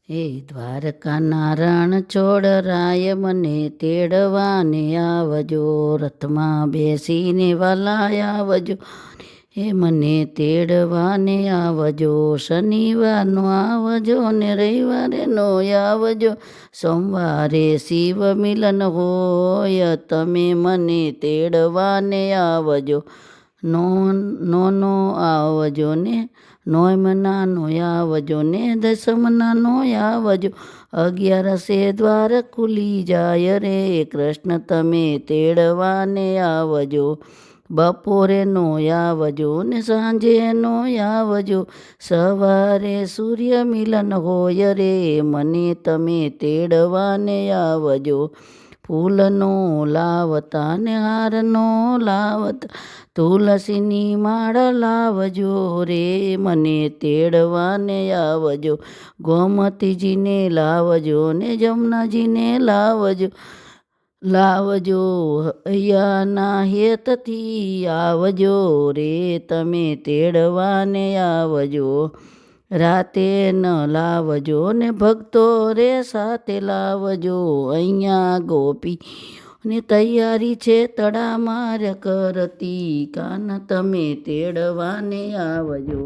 હે દ્વારકા નારણ છોડરાય મને તેડવાને આવજો, રથમાં બેસીને વાલા આવજો, હે મને તેડવાને આવજો. શનિવારનો આવજો ને રવિવારેનો આવજો, સોમવારે શિવ મિલન હોય તમે મને તેડવાને આવજો. નો આવજો ને નોમનાનો આવજો ને દસમનાનો આવજો, 11 દ્વાર ખુલી જાય રે કૃષ્ણ તમે તેડવાને આવજો. બપોરે નો આવજો ને સાંજે નો આવજો, સવારે સૂર્ય મિલન હોય રે મને તમે તેડવાને આવજો. ફૂલનો લાવતા ને હારનો લાવતા, તુલસીની માળ લાવજો રે મને તેડવાને આવજો. ગોમતીજીને લાવજો ને જમનાજીને લાવજો, અહીંયાના હેતથી આવજો રે તમે તેડવાને આવજો. રાતે ન લાવજો ને ભક્તો રે સાથે લાવજો, અહીંયા ગોપી ને તૈયારી છે તડામાર કરતી, કાન તમે તેડવાને આવજો.